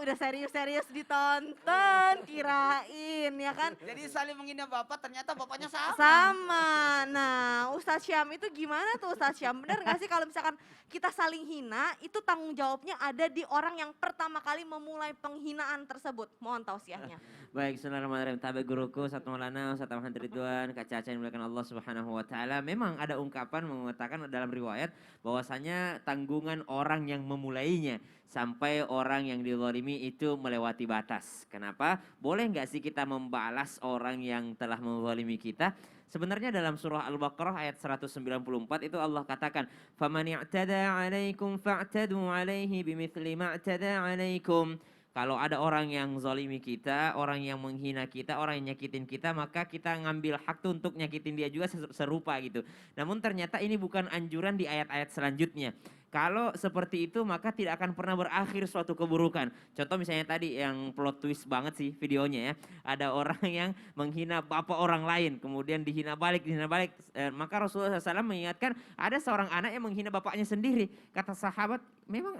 udah serius-serius ditonton, kirain ya kan. Jadi saling menghina bapak, ternyata bapaknya sama. Sama. Nah, Ustadz Syam itu gimana tuh Ustadz Syam? Bener gak sih kalau misalkan kita saling hina, itu tanggung jawabnya ada di orang yang pertama kali memulai penghinaan tersebut. Mohon tausiahnya. Baik, bismillahirrahmanirrahim. Tabe guruku, Ustaz Maulana, Ustaz Muhammad Ridwan, Kak Caca yang dimuliakan Allah Subhanahu wa taala. Memang ada ungkapan mengatakan dalam riwayat bahwasanya tanggungan orang yang memulainya sampai orang yang dizalimi itu melewati batas. Kenapa? Boleh nggak sih kita membalas orang yang telah menzalimi kita? Sebenarnya dalam surah Al-Baqarah ayat 194 itu Allah katakan, "Faman i'tada 'alaikum fa'tadu 'alaihi bimithli ma i'tada 'alaikum." Kalau ada orang yang zalimi kita, orang yang menghina kita, orang yang nyakitin kita, maka kita ngambil hak tuh untuk nyakitin dia juga serupa gitu. Namun ternyata ini bukan anjuran di ayat-ayat selanjutnya. Kalau seperti itu maka tidak akan pernah berakhir suatu keburukan. Contoh misalnya tadi yang plot twist banget sih videonya ya. Ada orang yang menghina bapak orang lain, kemudian dihina balik. Maka Rasulullah SAW mengingatkan ada seorang anak yang menghina bapaknya sendiri. Kata sahabat, emang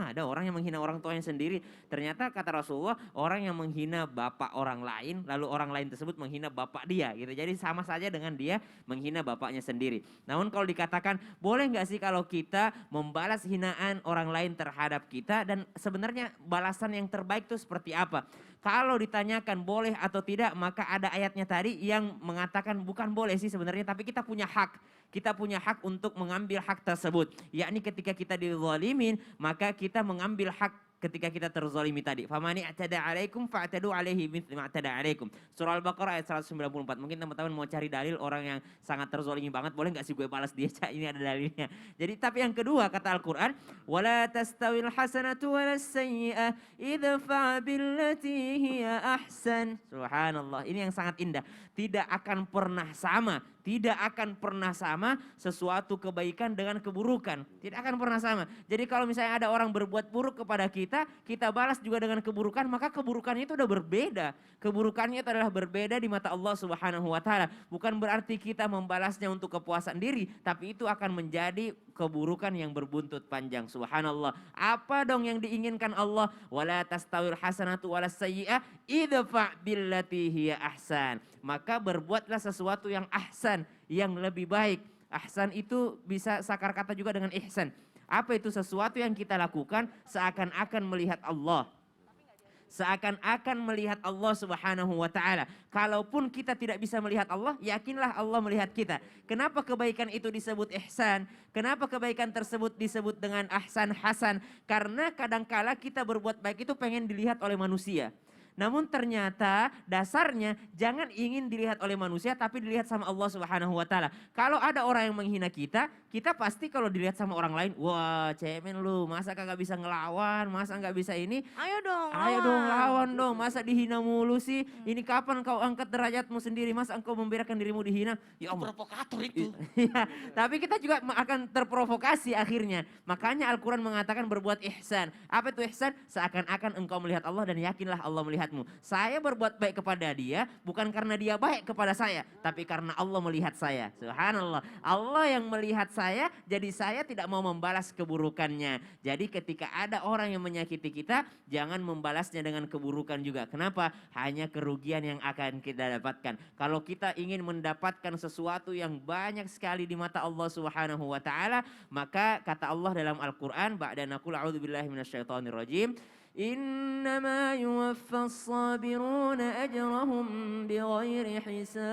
ada orang yang menghina orang tuanya sendiri. Ternyata kata Rasulullah, orang yang menghina bapak orang lain, lalu orang lain tersebut menghina bapak dia gitu. Jadi sama saja dengan dia menghina bapaknya sendiri. Namun kalau dikatakan, boleh nggak sih kalau kita membalas hinaan orang lain terhadap kita, dan sebenarnya balasan yang terbaik itu seperti apa? Kalau ditanyakan boleh atau tidak, maka ada ayatnya tadi yang mengatakan bukan boleh sih sebenarnya, tapi kita punya hak. Kita punya hak untuk mengambil hak tersebut. Yakni ketika kita dizalimin, maka kita mengambil hak ketika kita terzalimi tadi. Famani i'tada 'alaikum fa'tadu 'alaihi mithli ma i'tada 'alaikum. Surah Al-Baqarah ayat 194. Mungkin teman-teman mau cari dalil orang yang sangat terzalimi banget, boleh enggak sih gue balas dia? Ini ada dalilnya. Jadi tapi yang kedua kata Al-Qur'an, wala tastawil hasanatu walas sayyi'ah idfa' billati hiya ahsan. Subhanallah. Ini yang sangat indah. Tidak akan pernah sama, sesuatu kebaikan dengan keburukan. Tidak akan pernah sama. Jadi kalau misalnya ada orang berbuat buruk kepada kita balas juga dengan keburukan, maka keburukannya itu udah berbeda. Keburukannya itu adalah berbeda di mata Allah Subhanahu wa taala. Bukan berarti kita membalasnya untuk kepuasan diri, tapi itu akan menjadi keburukan yang berbuntut panjang. Subhanallah. Apa dong yang diinginkan Allah? Wala tastawil hasanatu walas sayyi'ah idfa' billati hiya ahsan. Maka berbuatlah sesuatu yang ahsan, yang lebih baik. Ahsan itu bisa sakar kata juga dengan ihsan. Apa itu? Sesuatu yang kita lakukan seakan-akan melihat Allah. Seakan-akan melihat Allah Subhanahu wa taala. Kalaupun kita tidak bisa melihat Allah, yakinlah Allah melihat kita. Kenapa kebaikan itu disebut ihsan? Kenapa kebaikan tersebut disebut dengan ahsan hasan? Karena kadangkala kita berbuat baik itu pengen dilihat oleh manusia. Namun ternyata dasarnya jangan ingin dilihat oleh manusia, tapi dilihat sama Allah Subhanahu wa taala. Kalau ada orang yang menghina kita, kita pasti kalau dilihat sama orang lain, wah cemen lu, masa kagak bisa ngelawan, masa nggak bisa ini? Ayo dong Lawan dong, masa dihina mulu sih? Ini kapan kau angkat derajatmu sendiri, masa engkau membiarkan dirimu dihina? Ya Allah, provokator itu. Ya, tapi kita juga akan terprovokasi akhirnya. Makanya Al-Quran mengatakan berbuat ihsan. Apa itu ihsan? Seakan-akan engkau melihat Allah dan yakinlah Allah melihatmu. Saya berbuat baik kepada dia bukan karena dia baik kepada saya, tapi karena Allah melihat saya. Subhanallah. Allah yang melihat saya, jadi saya tidak mau membalas keburukannya. Jadi ketika ada orang yang menyakiti kita, jangan membalasnya dengan keburukan juga. Kenapa? Hanya kerugian yang akan kita dapatkan. Kalau kita ingin mendapatkan sesuatu yang banyak sekali di mata Allah Subhanahu wa taala, maka kata Allah dalam Al-Qur'an, ba'da naqul a'udzubillahi minasyaitonirrajim, innama yuwaffas sabiruna ajrahum bighairi hisab.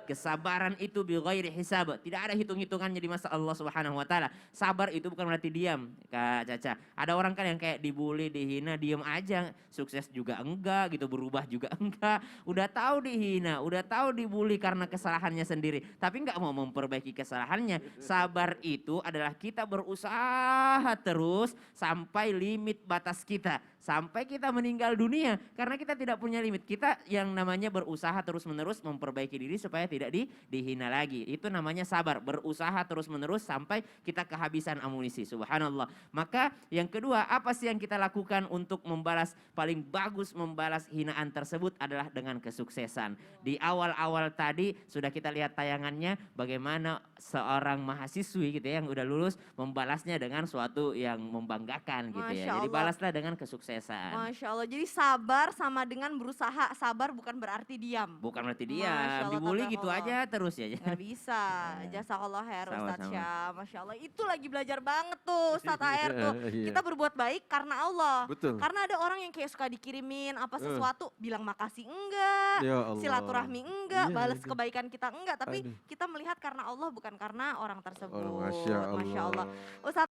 Kesabaran itu bighairi hisab, tidak ada hitung-hitungannya di masa Allah Subhanahu wa taala. Sabar itu bukan berarti diam, Kak Caca. Ada orang kan yang kayak dibully, dihina, diam aja, sukses juga enggak gitu, berubah juga enggak. Udah tahu dihina, udah tahu dibully karena kesalahannya sendiri, tapi enggak mau memperbaiki kesalahannya. Sabar itu adalah kita berusaha terus sampai limit batas kita. sampai kita meninggal dunia. Karena kita tidak punya limit. Kita yang namanya berusaha terus-menerus memperbaiki diri supaya tidak dihina lagi. Itu namanya sabar. Berusaha terus-menerus sampai kita kehabisan amunisi. Subhanallah. Maka yang kedua, apa sih yang kita lakukan untuk membalas, paling bagus membalas hinaan tersebut adalah dengan kesuksesan. Di awal-awal tadi sudah kita lihat tayangannya bagaimana seorang mahasiswi gitu ya yang udah lulus membalasnya dengan suatu yang membanggakan gitu Masya ya. Jadi Allah. balaslah dengan kesuksesan. Masya Allah, jadi sabar sama dengan berusaha. Sabar bukan berarti diam. Bukan berarti Masya dia Allah, dibully tabarakallah. gitu aja terus ya. Gak bisa, jazakallah khair Ustadz Sama-sama. Syam. Masya Allah, itu lagi belajar banget tuh Ustadz AR tuh. Iya. Kita berbuat baik karena Allah. Betul. Karena ada orang yang kayak suka dikirimin apa sesuatu, bilang makasih enggak, Ya Allah. silaturahmi enggak, Iya, balas iya. kebaikan kita enggak. Tapi Aduh. kita melihat karena Allah bukan karena orang tersebut. Oh, Masya Masya Allah. Allah. Ustadz